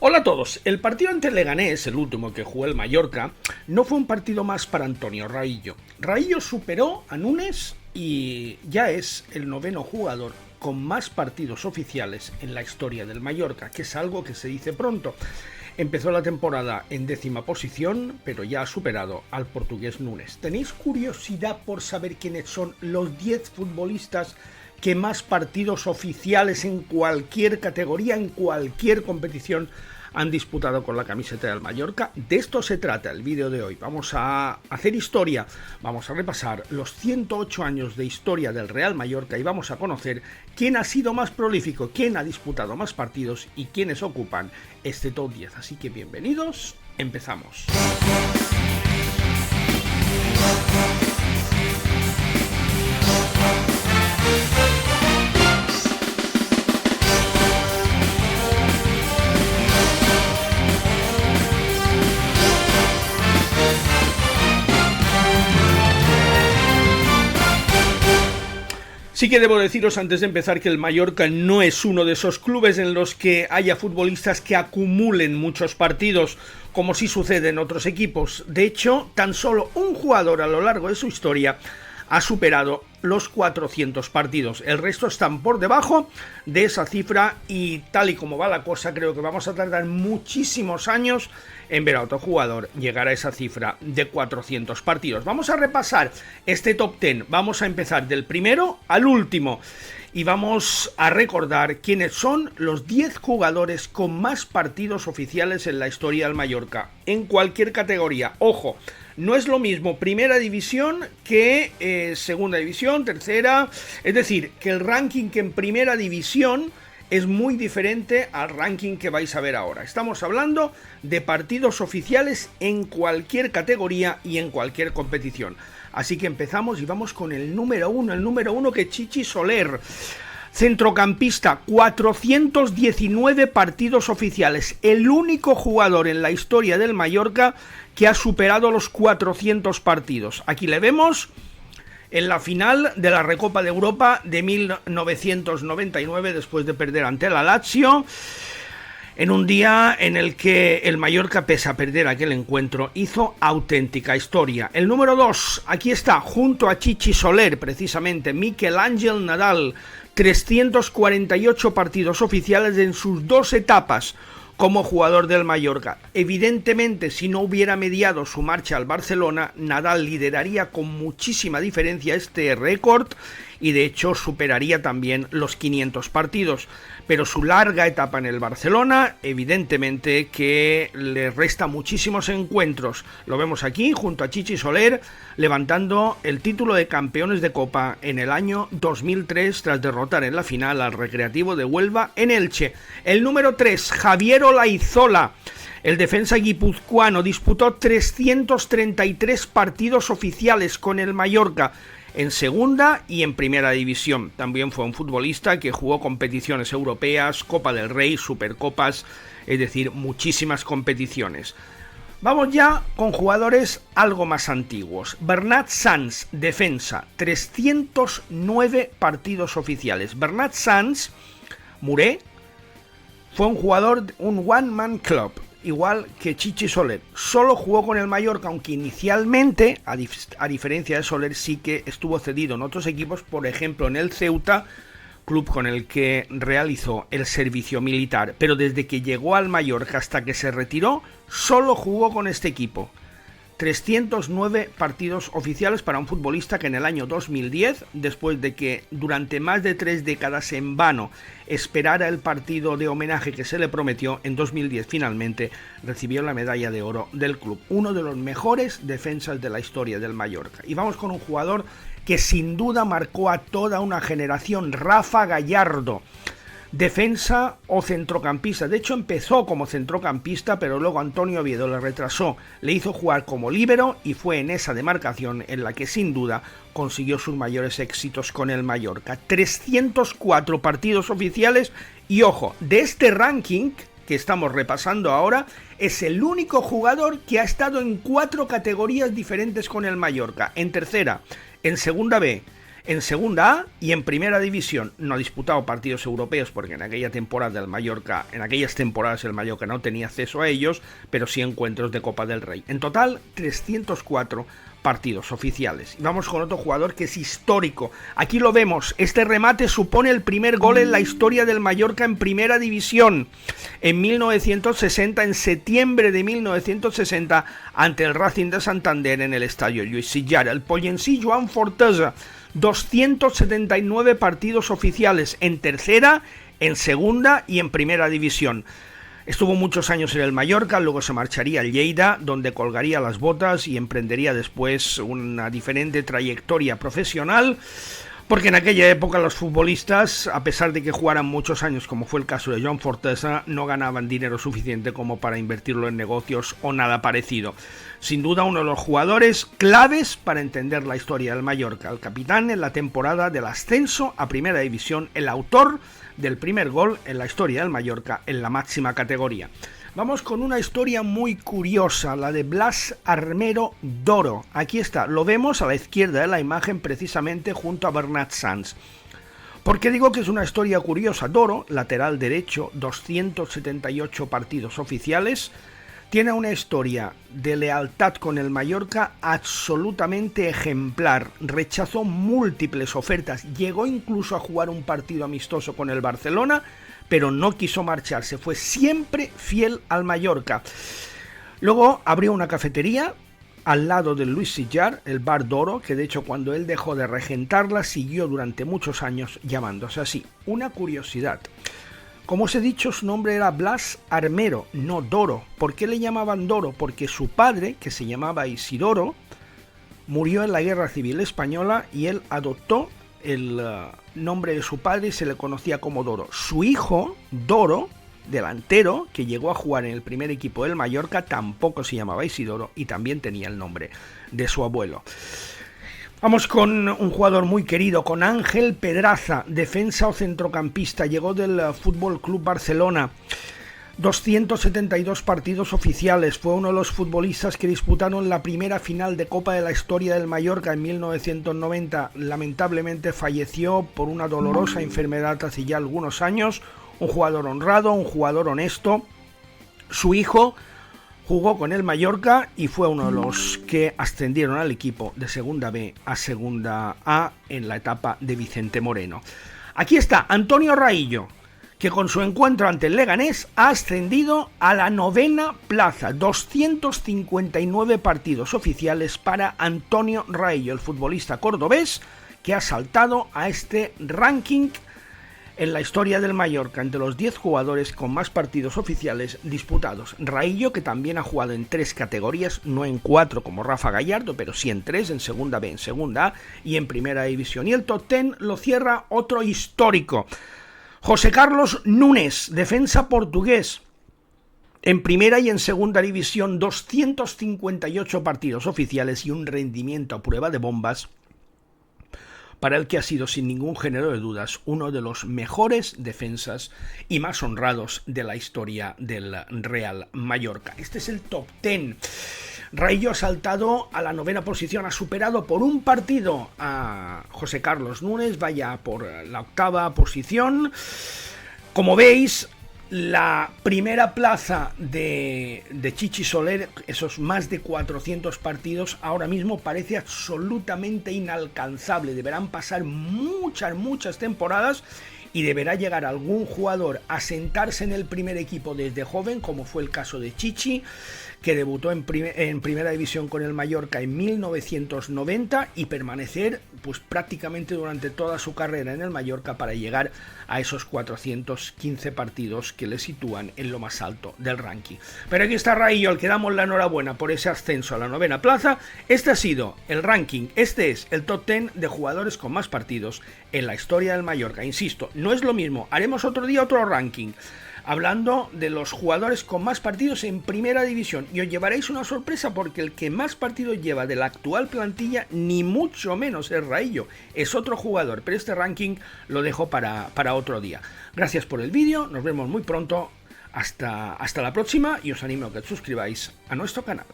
Hola a todos. El partido ante el Leganés, el último que jugó el Mallorca, no fue un partido más para Antonio Raillo. Raillo superó a Nunes y ya es el noveno jugador con más partidos oficiales en la historia del Mallorca, que es algo que se dice pronto. Empezó la temporada en 10ª posición, pero ya ha superado al portugués Nunes. ¿Tenéis curiosidad por saber quiénes son los 10 futbolistas que más partidos oficiales en cualquier categoría, en cualquier competición han disputado con la camiseta del Mallorca? De esto se trata el vídeo de hoy. Vamos a hacer historia, vamos a repasar los 108 años de historia del Real Mallorca y vamos a conocer quién ha sido más prolífico, quién ha disputado más partidos y quiénes ocupan este top 10. Así que bienvenidos, empezamos. Sí que debo deciros antes de empezar que el Mallorca no es uno de esos clubes en los que haya futbolistas que acumulen muchos partidos, como sí sucede en otros equipos. De hecho, tan solo un jugador a lo largo de su historia ha superado los 400 partidos. El resto están por debajo de esa cifra y tal y como va la cosa, creo que vamos a tardar muchísimos años en ver a otro jugador llegar a esa cifra de 400 partidos. Vamos a repasar este top 10. Vamos a empezar del primero al último y vamos a recordar quiénes son los 10 jugadores con más partidos oficiales en la historia del Mallorca, en cualquier categoría. Ojo, no es lo mismo primera división que segunda división, tercera. Es decir, que el ranking que en primera división es muy diferente al ranking que vais a ver ahora. Estamos hablando de partidos oficiales en cualquier categoría y en cualquier competición. Así que empezamos y vamos con el número uno que es Chichi Soler. Centrocampista, 419 partidos oficiales, el único jugador en la historia del Mallorca que ha superado los 400 partidos. Aquí le vemos en la final de la Recopa de Europa de 1999, después de perder ante la Lazio, en un día en el que el Mallorca, pese a perder aquel encuentro, hizo auténtica historia. El número 2, aquí está, junto a Chichi Soler, precisamente, Miquel Ángel Nadal, 348 partidos oficiales en sus 2 etapas como jugador del Mallorca. Evidentemente, si no hubiera mediado su marcha al Barcelona, Nadal lideraría con muchísima diferencia este récord y de hecho superaría también los 500 partidos. Pero su larga etapa en el Barcelona, evidentemente que le resta muchísimos encuentros. Lo vemos aquí junto a Chichi Soler levantando el título de campeones de Copa en el año 2003 tras derrotar en la final al Recreativo de Huelva en Elche. El número 3, Javier Olaizola. El defensa guipuzcoano disputó 333 partidos oficiales con el Mallorca en segunda y en primera división. También fue un futbolista que jugó competiciones europeas, Copa del Rey, Supercopas, es decir, muchísimas competiciones. Vamos ya con jugadores algo más antiguos. Bernat Sanz, defensa, 309 partidos oficiales. Bernat Sanz, Muré, fue un jugador, un one-man club, igual que Chichi Soler. Solo jugó con el Mallorca, aunque inicialmente, a diferencia de Soler, sí que estuvo cedido en otros equipos, por ejemplo en el Ceuta, club con el que realizó el servicio militar. Pero desde que llegó al Mallorca hasta que se retiró, solo jugó con este equipo. 309 partidos oficiales para un futbolista que en el año 2010, después de que durante más de 3 décadas en vano esperara el partido de homenaje que se le prometió, en 2010 finalmente recibió la medalla de oro del club. Uno de los mejores defensas de la historia del Mallorca. Y vamos con un jugador que sin duda marcó a toda una generación, Rafa Gallardo. Defensa o centrocampista. De hecho empezó como centrocampista, pero luego Antonio Oviedo le retrasó, le hizo jugar como líbero y fue en esa demarcación en la que sin duda consiguió sus mayores éxitos con el Mallorca. 304 partidos oficiales y ojo, de este ranking que estamos repasando ahora, es el único jugador que ha estado en 4 categorías diferentes con el Mallorca. En tercera, en segunda B, en segunda A y en primera división. No ha disputado partidos europeos porque en aquella temporada el Mallorca, en aquellas temporadas el Mallorca no tenía acceso a ellos, pero sí encuentros de Copa del Rey. En total, 304 partidos oficiales. Y vamos con otro jugador que es histórico. Aquí lo vemos, este remate supone el primer gol en la historia del Mallorca en primera división. En 1960, en septiembre de 1960, ante el Racing de Santander en el estadio Lluís Sitjar. El pollensí Joan Fortesa, 279 partidos oficiales en tercera, en segunda y en primera división. Estuvo muchos años en el Mallorca, luego se marcharía al Lleida, donde colgaría las botas y emprendería después una diferente trayectoria profesional, porque en aquella época los futbolistas, a pesar de que jugaran muchos años, como fue el caso de Joan Fortesa, no ganaban dinero suficiente como para invertirlo en negocios o nada parecido. Sin duda uno de los jugadores claves para entender la historia del Mallorca, el capitán en la temporada del ascenso a Primera División, el autor del primer gol en la historia del Mallorca en la máxima categoría. Vamos con una historia muy curiosa, la de Blas Armero Doro. Aquí está, lo vemos a la izquierda de la imagen precisamente junto a Bernat Sanz. ¿Por qué digo que es una historia curiosa? Doro, lateral derecho, 278 partidos oficiales, tiene una historia de lealtad con el Mallorca absolutamente ejemplar. Rechazó múltiples ofertas, llegó incluso a jugar un partido amistoso con el Barcelona, pero no quiso marcharse, fue siempre fiel al Mallorca. Luego abrió una cafetería al lado del Lluís Sitjar, el Bar Doro, que de hecho cuando él dejó de regentarla siguió durante muchos años llamándose así. Una curiosidad. Como os he dicho, su nombre era Blas Armero, no Doro. ¿Por qué le llamaban Doro? Porque su padre, que se llamaba Isidoro, murió en la Guerra Civil Española y él adoptó el nombre de su padre y se le conocía como Doro. Su hijo, Doro, delantero, que llegó a jugar en el primer equipo del Mallorca, tampoco se llamaba Isidoro y también tenía el nombre de su abuelo. Vamos con un jugador muy querido, con Ángel Pedraza, defensa o centrocampista, llegó del Fútbol Club Barcelona, 272 partidos oficiales, fue uno de los futbolistas que disputaron la primera final de Copa de la historia del Mallorca en 1990, lamentablemente falleció por una dolorosa enfermedad hace ya algunos años, un jugador honrado, un jugador honesto. Su hijo jugó con el Mallorca y fue uno de los que ascendieron al equipo de Segunda B a Segunda A en la etapa de Vicente Moreno. Aquí está Antonio Raillo, que con su encuentro ante el Leganés ha ascendido a la 9ª plaza, 259 partidos oficiales para Antonio Raillo, el futbolista cordobés que ha saltado a este ranking en la historia del Mallorca, entre los 10 jugadores con más partidos oficiales disputados. Raillo, que también ha jugado en 3 categorías, no en 4 como Rafa Gallardo, pero sí en 3, en Segunda B, en Segunda A y en Primera División. Y el top 10 lo cierra otro histórico, José Carlos Núñez, defensa portugués. En Primera y en Segunda División, 258 partidos oficiales y un rendimiento a prueba de bombas, para el que ha sido sin ningún género de dudas uno de los mejores defensas y más honrados de la historia del Real Mallorca. Este es el top 10. Raillo ha saltado a la 9ª posición, ha superado por un partido a José Carlos Núñez, vaya por la 8ª posición. Como veis, la primera plaza de Chichi Soler, esos más de 400 partidos, ahora mismo parece absolutamente inalcanzable. Deberán pasar muchas temporadas y deberá llegar algún jugador a sentarse en el primer equipo desde joven, como fue el caso de Chichi, que debutó en Primera División con el Mallorca en 1990 y permanecer pues prácticamente durante toda su carrera en el Mallorca para llegar a esos 415 partidos que le sitúan en lo más alto del ranking. Pero aquí está Raillo, al que damos la enhorabuena por ese ascenso a la 9ª plaza. Este ha sido el ranking, este es el top 10 de jugadores con más partidos en la historia del Mallorca. Insisto, no es lo mismo, haremos otro día otro ranking hablando de los jugadores con más partidos en Primera División, y os llevaréis una sorpresa porque el que más partidos lleva de la actual plantilla ni mucho menos es Raillo, es otro jugador, pero este ranking lo dejo para otro día. Gracias por el vídeo, nos vemos muy pronto, hasta la próxima y os animo a que os suscribáis a nuestro canal.